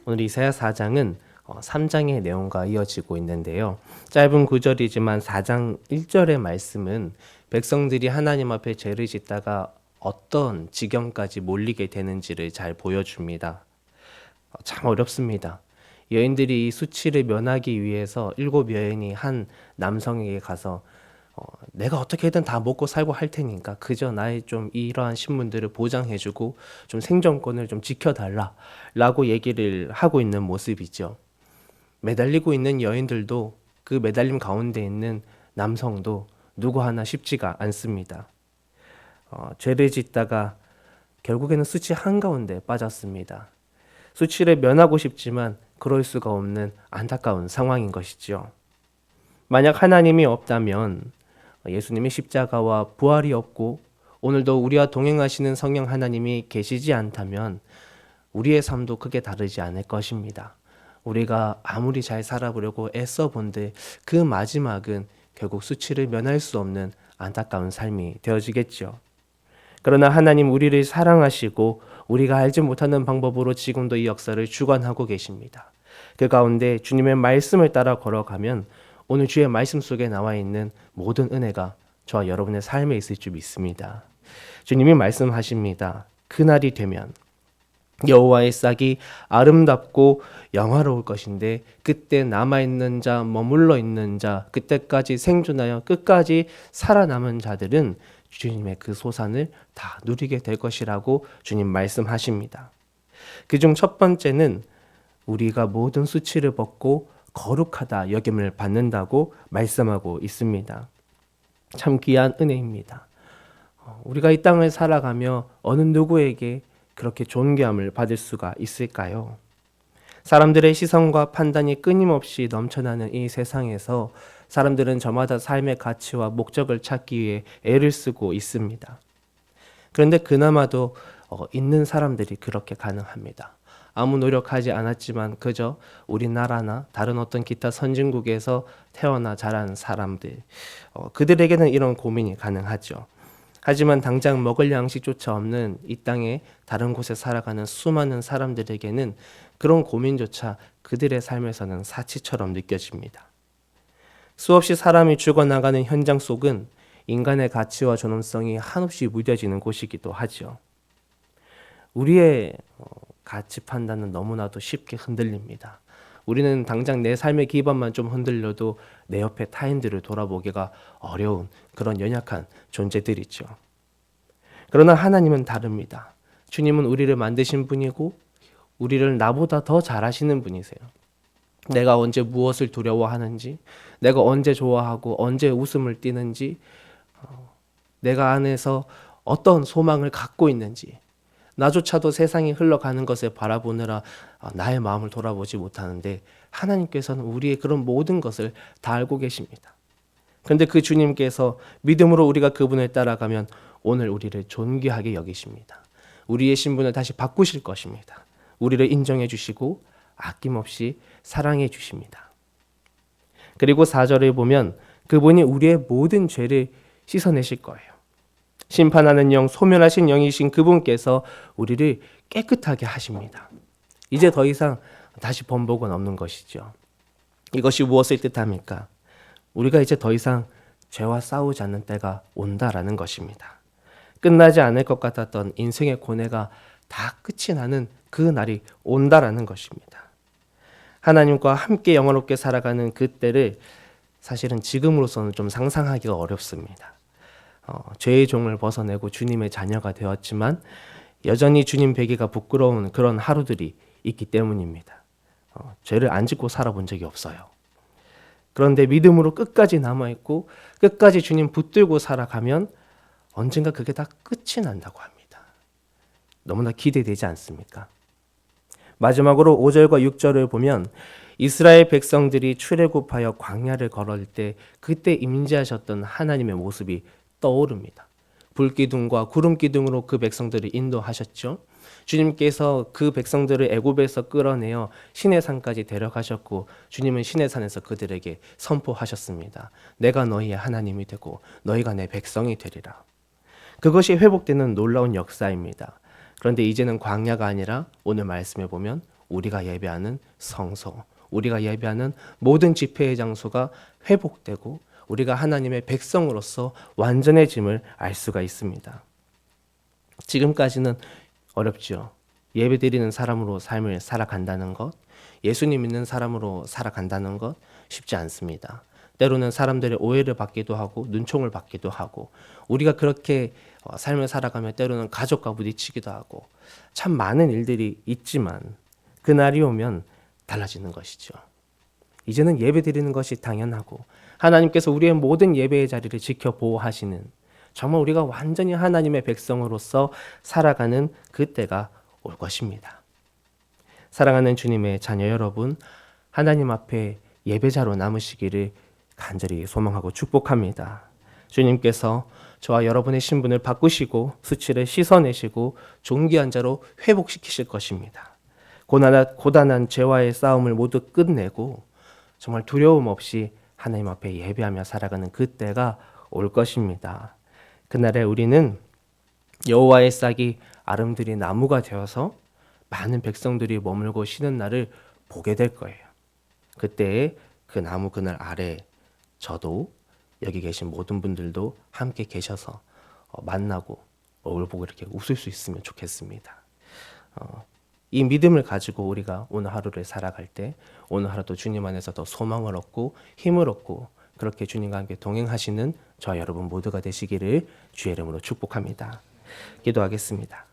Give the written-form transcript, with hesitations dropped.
오늘 이사야 4장은 3장의 내용과 이어지고 있는데요. 짧은 구절이지만 4장 1절의 말씀은 백성들이 하나님 앞에 죄를 짓다가 어떤 지경까지 몰리게 되는지를 잘 보여줍니다. 참 어렵습니다. 여인들이 이 수치를 면하기 위해서 7여인이 한 남성에게 가서 내가 어떻게든 다 먹고 살고 할 테니까 그저 나의 좀 이러한 신분들을 보장해주고 좀 생존권을 좀 지켜달라라고 얘기를 하고 있는 모습이죠. 매달리고 있는 여인들도 그 매달림 가운데 있는 남성도 누구 하나 쉽지가 않습니다. 죄를 짓다가 결국에는 수치 한가운데 빠졌습니다. 수치를 면하고 싶지만 그럴 수가 없는 안타까운 상황인 것이죠. 만약 하나님이 없다면 예수님의 십자가와 부활이 없고 오늘도 우리와 동행하시는 성령 하나님이 계시지 않다면 우리의 삶도 크게 다르지 않을 것입니다. 우리가 아무리 잘 살아보려고 애써 본들 그 마지막은 결국 수치를 면할 수 없는 안타까운 삶이 되어지겠죠. 그러나 하나님 우리를 사랑하시고 우리가 알지 못하는 방법으로 지금도 이 역사를 주관하고 계십니다. 그 가운데 주님의 말씀을 따라 걸어가면 오늘 주의 말씀 속에 나와 있는 모든 은혜가 저와 여러분의 삶에 있을 줄 믿습니다. 주님이 말씀하십니다. 그날이 되면 여호와의 싹이 아름답고 영화로울 것인데 그때 남아있는 자, 머물러 있는 자, 그때까지 생존하여 끝까지 살아남은 자들은 주님의 그 소산을 다 누리게 될 것이라고 주님 말씀하십니다. 그중 첫 번째는 우리가 모든 수치를 벗고 거룩하다 여김을 받는다고 말씀하고 있습니다. 참 귀한 은혜입니다. 우리가 이 땅을 살아가며 어느 누구에게 그렇게 존귀함을 받을 수가 있을까요? 사람들의 시선과 판단이 끊임없이 넘쳐나는 이 세상에서 사람들은 저마다 삶의 가치와 목적을 찾기 위해 애를 쓰고 있습니다. 그런데 그나마도 있는 사람들이 그렇게 가능합니다. 아무 노력하지 않았지만 그저 우리나라나 다른 어떤 기타 선진국에서 태어나 자란 사람들, 그들에게는 이런 고민이 가능하죠. 하지만 당장 먹을 양식조차 없는 이 땅에 다른 곳에 살아가는 수많은 사람들에게는 그런 고민조차 그들의 삶에서는 사치처럼 느껴집니다. 수없이 사람이 죽어나가는 현장 속은 인간의 가치와 존엄성이 한없이 무뎌지는 곳이기도 하죠. 우리의 가치 판단은 너무나도 쉽게 흔들립니다. 우리는 당장 내 삶의 기반만 좀 흔들려도 내 옆에 타인들을 돌아보기가 어려운 그런 연약한 존재들이죠. 그러나 하나님은 다릅니다. 주님은 우리를 만드신 분이고 우리를 나보다 더 잘 아시는 분이세요. 내가 언제 무엇을 두려워하는지, 내가 언제 좋아하고 언제 웃음을 띠는지, 내가 안에서 어떤 소망을 갖고 있는지, 나조차도 세상이 흘러가는 것을 바라보느라 나의 마음을 돌아보지 못하는데 하나님께서는 우리의 그런 모든 것을 다 알고 계십니다. 그런데 그 주님께서 믿음으로 우리가 그분을 따라가면 오늘 우리를 존귀하게 여기십니다. 우리의 신분을 다시 바꾸실 것입니다. 우리를 인정해 주시고 아낌없이 사랑해 주십니다. 그리고 4절을 보면 그분이 우리의 모든 죄를 씻어내실 거예요. 심판하는 영, 소멸하신 영이신 그분께서 우리를 깨끗하게 하십니다. 이제 더 이상 다시 번복은 없는 것이죠. 이것이 무엇을 뜻합니까? 우리가 이제 더 이상 죄와 싸우지 않는 때가 온다라는 것입니다. 끝나지 않을 것 같았던 인생의 고뇌가 다 끝이 나는 그 날이 온다라는 것입니다. 하나님과 함께 영원롭게 살아가는 그 때를 사실은 지금으로서는 좀 상상하기가 어렵습니다. 죄의 종을 벗어내고 주님의 자녀가 되었지만 여전히 주님 뵈기가 부끄러운 그런 하루들이 있기 때문입니다. 죄를 안 짓고 살아본 적이 없어요. 그런데 믿음으로 끝까지 남아있고 끝까지 주님 붙들고 살아가면 언젠가 그게 다 끝이 난다고 합니다. 너무나 기대되지 않습니까? 마지막으로 5절과 6절을 보면 이스라엘 백성들이 출애굽하여 광야를 걸을 때 그때 임재하셨던 하나님의 모습이 떠오릅니다. 불기둥과 구름기둥으로 그 백성들을 인도하셨죠. 주님께서 그 백성들을 애굽에서 끌어내어 시내산까지 데려가셨고 주님은 시내산에서 그들에게 선포하셨습니다. 내가 너희의 하나님이 되고 너희가 내 백성이 되리라. 그것이 회복되는 놀라운 역사입니다. 그런데 이제는 광야가 아니라 오늘 말씀해 보면 우리가 예배하는 성소, 우리가 예배하는 모든 집회의 장소가 회복되고 우리가 하나님의 백성으로서 완전해짐을 알 수가 있습니다. 지금까지는 어렵죠. 예배드리는 사람으로 삶을 살아간다는 것, 예수님 믿는 사람으로 살아간다는 것 쉽지 않습니다. 때로는 사람들의 오해를 받기도 하고 눈총을 받기도 하고 우리가 그렇게 삶을 살아가며 때로는 가족과 부딪히기도 하고 참 많은 일들이 있지만 그날이 오면 달라지는 것이죠. 이제는 예배드리는 것이 당연하고 하나님께서 우리의 모든 예배의 자리를 지켜 보호하시는 정말 우리가 완전히 하나님의 백성으로서 살아가는 그때가 올 것입니다. 사랑하는 주님의 자녀 여러분, 하나님 앞에 예배자로 남으시기를 간절히 소망하고 축복합니다. 주님께서 저와 여러분의 신분을 바꾸시고 수치를 씻어내시고 존귀한 자로 회복시키실 것입니다. 고단한 죄와의 싸움을 모두 끝내고 정말 두려움 없이 하나님 앞에 예배하며 살아가는 그때가 올 것입니다. 그날에 우리는 여호와의 싹이 아름드리 나무가 되어서 많은 백성들이 머물고 쉬는 날을 보게 될 거예요. 그때에 그 나무 그늘 아래 저도 여기 계신 모든 분들도 함께 계셔서 만나고 얼굴 보고 이렇게 웃을 수 있으면 좋겠습니다. 이 믿음을 가지고 우리가 오늘 하루를 살아갈 때 오늘 하루도 주님 안에서 더 소망을 얻고 힘을 얻고 그렇게 주님과 함께 동행하시는 저와 여러분 모두가 되시기를 주의 이름으로 축복합니다. 기도하겠습니다.